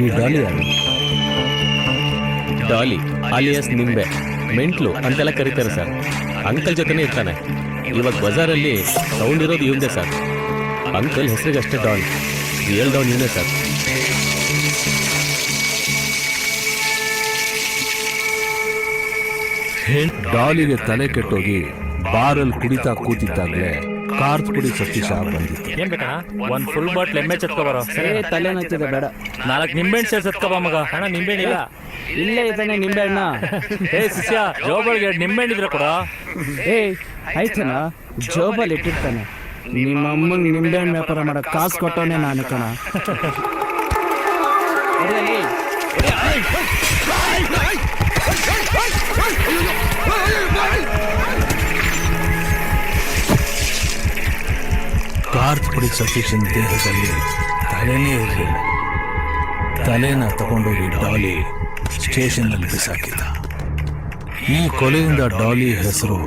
ಈ ಡಾಲಿ ಯಾರು? ಡಾಲಿ ಆಲಿಯಾಸ್ ನಿಂಬೆ, ಮೆಂಟ್ಲು ಅಂತೆಲ್ಲ ಕರೀತಾರೆ ಸರ್. ಅಂಕಲ್ ಜೊತೆನೇ ಇರ್ತಾನೆ. ಇವಾಗ ಬಜಾರಲ್ಲಿ ಸೌಂಡ್ ಇರೋದು ಇವಂದೇ ಸರ್. ಅಂಕಲ್ ಹೆಸರಿಗಷ್ಟೇ ಡಾನ್, ರಿಯಲ್ ಡಾನ್ ಇವನೇ ಸರ್. ಡಾಲಿಗೆ ತಲೆ ಕೆಟ್ಟೋಗಿ ಬಾರಲ್ಲಿ ಕುಡಿತಾ ಕೂತಿದ್ದಾಗಲೇ ಕಾರ್ತ್ ಪುಡಿ ಸತೀಶ ಬಂದಿತ್ತು. ಏನ್ ಬೇಕಣ್ಣ? ಒಂದ್ ಫುಲ್ ಬಾಟ್ಲ್ ಎಮ್ಮೆ ಚತ್ಕೊಬರೋ. ಸರಿ, ತಲೆ ನೋಯ್ತಿದೆ, ಬೇಡ. 4 ನಿಂಬೆಹಣ್ಣು ಸೇರ್ಸ್ ಎತ್ಕೊಬ ಮಗ. ಅಣ್ಣ ನಿಂಬೆಹಣ್ಣು ಇಲ್ಲ. ಇಲ್ಲೇ ಇದ್ದಾನೆ ನಿಂಬೆಹಣ್ಣ. ಏ ಶಿಷ್ಯ, ಜೋಬಲ್ಗೆ 2 ನಿಂಬೆಹಣ್ಣು ಇದ್ರೆ ಕೊಡ. ಆಯ್ತನ, ಜೋಬಲ್ಲಿ ಇಟ್ಟಿರ್ತಾನೆ. ನಿಮ್ಮ ಅಮ್ಮಂಗೆ ನಿಂಬೆಹಣ್ಣು ವ್ಯಾಪಾರ ಮಾಡೋ ಕಾಸು ಕೊಟ್ಟವನೇ ನಾನು ಕಣ. ಕಾರ್ತ್ ಪುಡಿ ಸತೀಶನ್ ದೇಹದಲ್ಲಿ ತಲೆನೇ ಇರಲಿಲ್ಲ. ತಲೆನ ತಗೊಂಡೋಗಿ ಡಾಲಿ ಸ್ಟೇಷನ್ನಲ್ಲಿ ಬಿಸಾಕಿದ. ಈ ಕೊಲೆಯಿಂದ ಡಾಲಿ ಹೆಸರು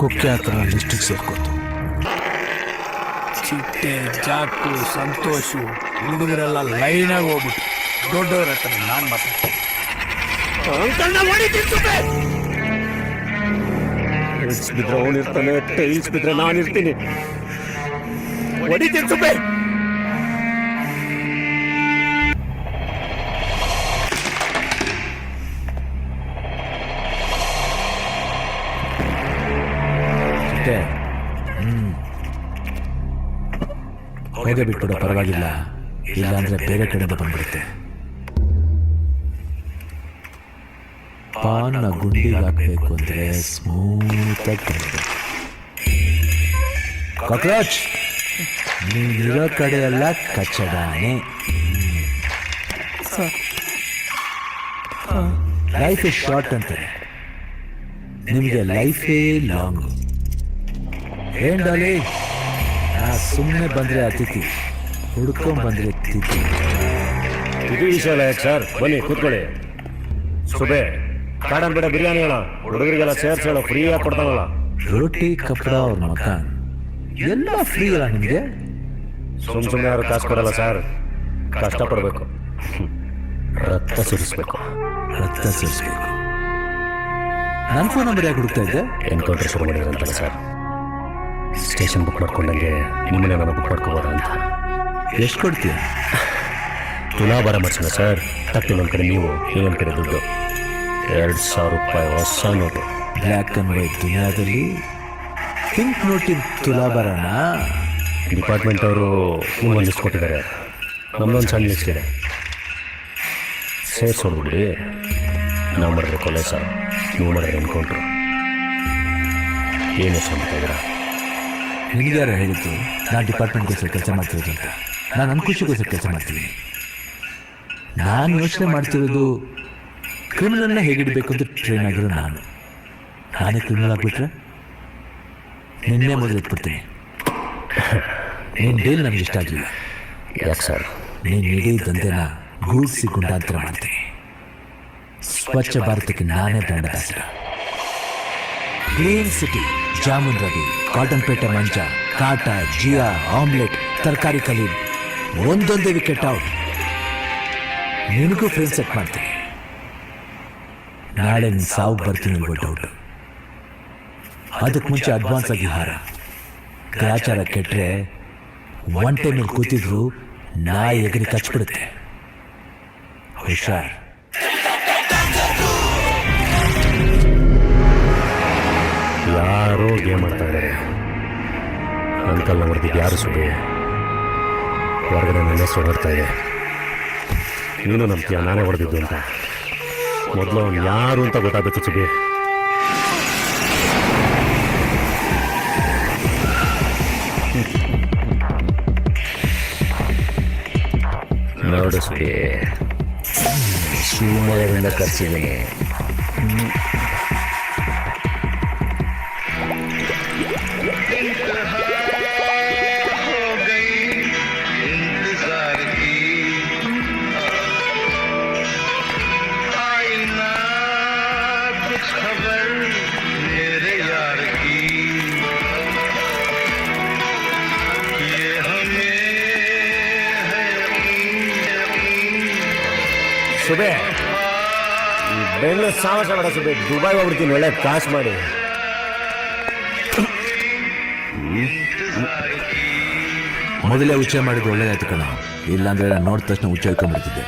ಕುಖ್ಯಾತರ ಲಿಸ್ಟಿಗೆ ಸೇರ್ಕೋತು. ಚಿಟ್ಟೆ, ಜಾಕು, ಸಂತೋಷು ಹುಡುಗರೆಲ್ಲ ಲೈನಾಗಿ ಹೋಗ್ಬಿಟ್ಟು ದೊಡ್ಡವ್ರ ಹತ್ರ ನಾನು ಮಾತಾಡ್ತೀನಿ. ಹೆಡ್ಸ್ ಬಿದ್ರೆ ಅವನಿರ್ತಾನೆ, ಟೈಲ್ಸ್ ಬಿದ್ರೆ ನಾನಿರ್ತೀನಿ. ಹೊಡಿತೀನಿ ಸುಬ್ಬೆ. ಹೋದೆ ಬಿಟ್ಬಿಡೋ, ಪರವಾಗಿಲ್ಲ. ಇಲ್ಲಾಂದ್ರೆ ಬೇರೆ ಕಡೆಯಿಂದ ಬಂದ್ಬಿಡುತ್ತೆ. ಪಾನ್ನ ಗುಂಡಿಗೆ ಹಾಕಬೇಕು ಅಂದ್ರೆ ಸ್ಮೂತ್ ಆಗಿ ಕಾಕ್ರೋಚ್. ನೀನಿರೋ ಕಡೆ ಎಲ್ಲ ಕಚ್ಚಡಾನೆ. ಲೈಫ್ ಇಸ್ ಶಾರ್ಟ್ ಅಂತಾರೆ, ನಿಮಗೆ ಲೈಫೇ ಲಾಂಗ್. ಏನ್ ಡಾಲಿ, ನಾ ಸುಮ್ಮನೆ ಬಂದ್ರೆ ಅತಿಥಿ, ಹುಡ್ಕೊಂಡ್ ಬಂದ್ರೆ ತಿಥಿ. ಇದು ವಿಷಯ ಅಲ್ಲ ಸರ್. ಬನ್ನಿ ಕೂತ್ಕೊಳ್ಳಿ. ಸುಬೆ, ಕಾಡನ್ ಬೇಡ ಬಿರಿಯಾನಿ ಹೇಳ, ಹುಡುಗರಿಗೆಲ್ಲ ಸೇರ್ಸ್ ಹೇಳೋ, ಫ್ರೀ ಆಗಿ ಕೊಡ್ತಾನಲ್ಲ. ರೋಟಿ ಕಪಡ ಅವ್ರ ಮಕಾನ್ ಎಲ್ಲ ಫ್ರೀ ಅಲ್ಲ ನಿಮಗೆ? ಸುಮ್ಮನೆ ಯಾರು ಕಾಸು ಕೊಡಲ್ಲ ಸರ್. ಕಷ್ಟಪಡಬೇಕು, ರಕ್ತ ಸುರಿಸ್ಬೇಕು. ರಕ್ತ ಸೇರಿಸ್ಬೇಕು. ನನ್ನ ಫೋನ್ ನಂಬರ್ ಯಾಕೆ ಹುಡುಕ್ತಾ ಇದ್ದೆ? ಎನ್ಕೌಂಟರ್ ಶುರು ಮಾಡಿದ್ರಂತಲ್ಲ ಸರ್. ಸ್ಟೇಷನ್ ಬುಕ್ ಮಾಡ್ಕೊಂಡಂಗೆ ನಿಮ್ಮನ್ನೇ ನಾನು ಬುಕ್ ಮಾಡ್ಕೋಬೋದ ಅಂತ. ಎಷ್ಟು ಕೊಡ್ತೀಯ? ತುಲಾಭಾರ ಮಾಡಿಸೋಣ ಸರ್. ತಪ್ಪಿ ಒಂದು ಕಡೆ ನೀವು, ಇನ್ನೊಂದು ಕಡೆ ದುಡ್ಡು. 2,000 ರೂಪಾಯಿ ಹೊಸ ನೋಟು. ಬ್ಲ್ಯಾಕ್ ಆ್ಯಂಡ್ ವೈಟ್ ದುನಿಯಾದಲ್ಲಿ ಪಿಂಕ್ ನೋಟಿನ ತುಲಾಭಾರನ ಡಿಪಾರ್ಟ್ಮೆಂಟ್ ಅವರು ನಿಮ್ಮೊಂದು ಲಿಸ್ಟ್ ಕೊಟ್ಟಿದ್ದಾರೆ. ನಮ್ಮದೊಂದು ಸಣ್ಣ ಲಿಸ್ಟ್ ಇದೆ, ಸೇರಿಸೋಡ್ಬಿಡಿ. ನಾವು ಮಾಡಿದ್ರೆ ಕೊಲೆ ಸರ್, ನೀವು ಮಾಡಿದ್ರೆ ಎನ್ಕೌಂಟ್ರು. ಏನು ಯೋಚನೆ ಮಾಡ್ತಾ ಇದ್ದೀರಾ? ನಿನಗೆ ಯಾರು ಹೇಳಿದ್ದು ನಾನು ಡಿಪಾರ್ಟ್ಮೆಂಟ್ಗೋಸ್ಕರ ಕೆಲಸ ಮಾಡ್ತಿರೋದು ಅಂತ? ನಾನು ನನ್ನ ಖುಷಿಗೋಸ್ಕರ ಕೆಲಸ ಮಾಡ್ತೀನಿ. ನಾನು ಯೋಚನೆ ಮಾಡ್ತಿರೋದು ಕ್ರಿಮಿನಲ್ನ ಹೇಗಿಡಬೇಕು ಅಂತ ಟ್ರೈನ್ ಆಗಿರೋ ನಾನು. ನಾನೇ ಕ್ರಿಮಿನಲ್ ಆಗಿಬಿಟ್ರೆ ನಿನ್ನೆ ಮೊದಲು ಇಟ್ಬಿಡ್ತೀನಿ. ನೀನು ಡೀಲ್ ನನಗೆ ಇಷ್ಟ ಆಗಲಿಲ್ಲ. ಯಾಕೆ ಸರ್? ನೀನು ಇಡೀ ದಂಧೆನ ಗೂಡ್ಸಿ ಗುಂಡಾಂತರ ಮಾಡ್ತೀನಿ. ಸ್ವಚ್ಛ ಭಾರತಕ್ಕೆ ನಾನೇ brand ambassador. Green city, jamun Ravi, cotton ಪೇಟೆ ಮಂಚ, ಕಾಟ, ಜಿಯಾ, ಆಮ್ಲೆಟ್, ತರಕಾರಿ ಕಲೀಲ್, ಒಂದೊಂದೇ ವಿಕೆಟ್ ಔಟ್. ನಿನಗೂ ಫ್ರೆಂಡ್ ಸೆಟ್ ಮಾಡ್ತೀನಿ. ನಾಳೆ ನಿನ್ನ ಸಾವು ಬರ್ತೀನಿ ಇಲ್ವೋ ಡೌಟ್. ಅದಕ್ಕೆ ಮುಂಚೆ ಅಡ್ವಾನ್ಸ್ ಆಗಿ ಹಾರ. ಗ್ರಾಚಾರ ಕೆಟ್ಟರೆ ಒಂಟೆ ಮೇಲೆ ಕೂತಿದ್ರು ನಾಯಿ ಎಗರಿ ಕಚ್ಬಿಡುತ್ತೆ. ಹುಷಾರ್. ಯಾರೋ ಗೇಮ್ ಮಾಡ್ತಾ ಇದ್ದಾರೆ. ಅಂಕಲ್ ಹೊಡೆದಿದ್ದು ಯಾರು ಸುಳ್ಳು? ಹೊರಗಡೆ ನನ್ನ ಹೆಸರು ಹೊಡ್ತಾ ಇದೆ. ನೀನು ನಂಬ್ತೀಯ ನಾನೇ ಹೊಡೆದಿದ್ದು ಅಂತ? ಮೊದಲು ಅವ್ನು ಯಾರು ಅಂತ ಗೊತ್ತಾಗಬೇಕು ಸುಬಿ. ನೋಡು ಸುಬಿ, ಶಿವಮೊಗ್ಗದಿಂದ ಕರ್ಸಿದ್ದೀನಿ. ಸುಬೆ ಈ ಬೆಂಗಳೂರು ಸಾವಾಸ ಬೇಡ ಸುಬೆ, ದುಬೈ ಹೋಗ್ಬಿಡ್ತೀನಿ ಒಳ್ಳೆ ಕಾಸು ಮಾಡಿ. ಮೊದಲೇ ಉಚ್ಚ ಮಾಡಿದ್ದು ಒಳ್ಳೇದಾಯ್ತು ಕಣ, ಇಲ್ಲಾಂದ್ರೆ ನಾನು ನೋಡಿದ ತಕ್ಷಣ ಉಚ್ಚ ಇಟ್ಕೊಂಡ್ಬಿಡ್ತಿದ್ದೆ.